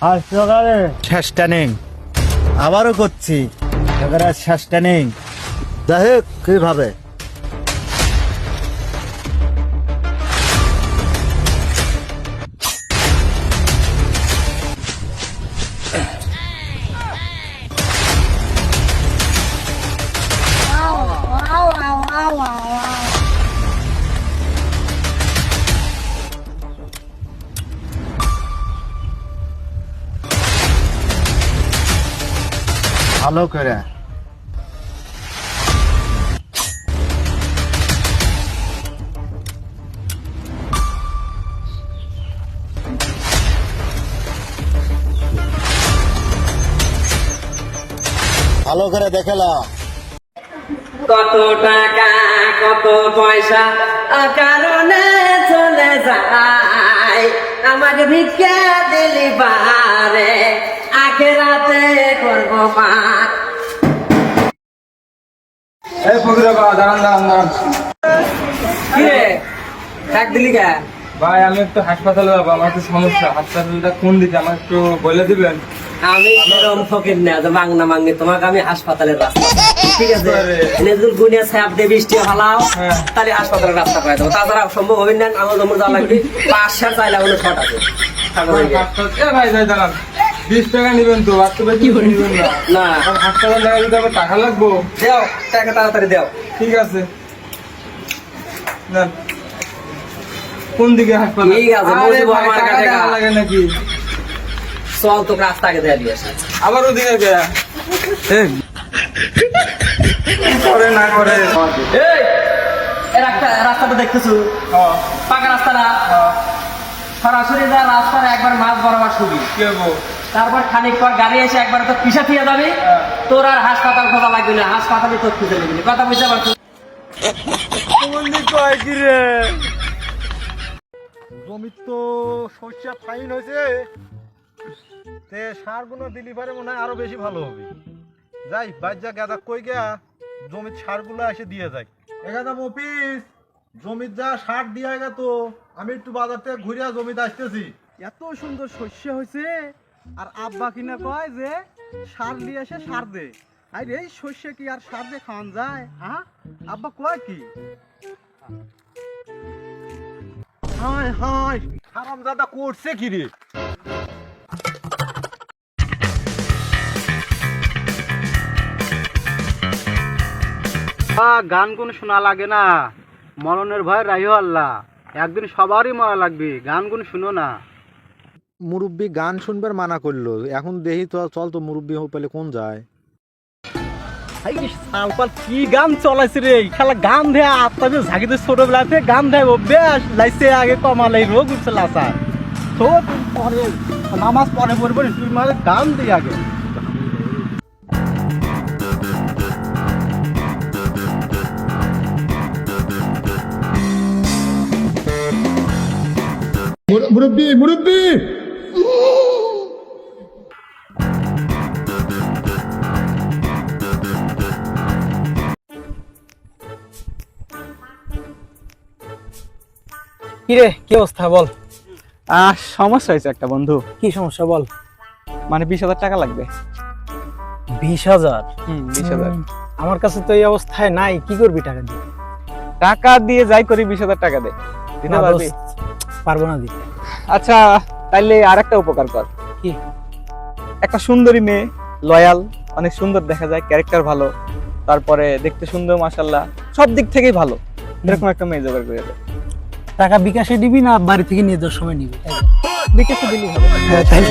আজ সকালে শ্বাসটা নেই, আবারও করছি, এবার আর শ্বাসটা নেই। যাই হোক কিভাবে ভালো করে ভালো করে দেখেলা। কত টাকা কত পয়সা কারণে চলে যায়, আমাকে ভিক্ষা দিলি পারে আখেরাতে করবো পার। এই ফকিরা বাবা, দাঁড়ান দাঁড়ান দাঁড়ান। কি রে ডাক দিলি কে? ভাই আমি একটু হাসপাতালে যাবো, আমার একটু সমস্যা। হাসপাতালটা কোন দিকে আমার একটু বলে দিবেন? আমি সেরকম ফকির না যে মাংনা মাংনি, তোমাকে আমি হাসপাতালের রাস্তা, ঠিক আছে, নেজুল গুনিয়া সাপ দিয়ে বৃষ্টি হালাও, তাহলে হাসপাতালের রাস্তা পাই দেবো। তাছাড়া সম্ভব হবে না, আমার জমুর যাওয়া লাগবে 5-7 চাইলে কোনো শট আছে। ভাই যাই দাঁড়ান, 20 টাকা নিবেন তো? আর তো বেশি নিবেন না। না হাসপাতাল টাকা দিতে আবার টাকা লাগবো। দেও টাকা তাড়াতাড়ি দেও। ঠিক আছে, নেন। কোন দিকে হাসপাতাল? ঠিক আছে, আরে ভাই, আমার টাকা কাছে দেওয়া লাগে নাকি? চল তোকে রাস্তা আগে দেয়া দিয়ে আসি। আবার ওদিকে কে করে না করে? এই রাস্তাটা দেখতেছো, পাকা রাস্তাটা, সরাসরি যা রাস্তার একবার মাছ বরাবর শুবি, কি হবো? তারপর খানিক পর গাড়ি এসে একবার তো পিছা থিয়ে যাবে, তোর আর হাসপাতাল খোঁজা লাগবে না, হাসপাতালে তোর খুঁজে নেবি। কথা বুঝতে পারছো? জমি তো শস্য ফাইন হয়েছে, সার গুলো দিলি পারে মনে হয় আরো বেশি ভালো হবে। যাই বাজ্যা গাদা কই গা জমির সার গুলো এসে দিয়ে যায়। এগাদা অফিস জমির যা সার দিয়ে গা, তো আমি একটু বাজার থেকে ঘুরে জমিতে আসতেছি। এত সুন্দর শস্য হয়েছে, আর আব্বা কিনা কয় যে সার নিয়ে এসে সার দে। আর এই শস্য কি আর সার দিয়ে খাওয়ান যায়? হ্যাঁ, আব্বা কয় কি? হায় হায়, হারামজাদা করছে কি রে? গান গুন শোনা লাগে না, মরণের ভয় রাইও আল্লাহ, একদিন সবারই মরা লাগবে, গান গুন শুনো না। মুরব্বী গান শুনবার মানা করলো, এখন দেখি তো, চল তো মুরব্বী হোক পেলে কোন যায়। সালপাল কি গান চলাইছে রে, খেলা গান দেয়া আপনাকে ঝাঁকিতে ছোটবেলাতে গান দেয় অভ্যাস লাইছে, আগে কমালে রোগ উঠছে লাসা তো পরে নামাজ পরে পড়বে, তুই মানে গান দিই আগে। মুরব্বী মুরব্বী কিরে কি অবস্থা বল? সমস্যা হয়েছে একটা বন্ধু। কি সমস্যা বল? মানে 20,000 টাকা লাগবে। 20,000? 20,000। আমার কাছে তো এই অবস্থায় নাই, কি করবি টাকা দিয়ে? টাকা দিয়ে যাই করি, 20,000 টাকা দে, দিতে না পারবি? দোস্ত, পারবো না দিতে। আচ্ছা তাইলে আরেকটা উপকার কর। কি? একটা সুন্দরী মেয়ে, লয়াল, অনেক সুন্দর দেখা যায়, ক্যারেক্টার ভালো, তারপরে দেখতে সুন্দর, মাশাআল্লাহ সব দিক থেকেই ভালো, এরকম একটা মেয়ে জোগাড় করে দে। টাকা বিকাশে দিবি না বাড়ি থেকে নিয়ে যাওয়ার সময় নিবি? বিকাশে দিলেই হবে। হ্যাঁ তাই।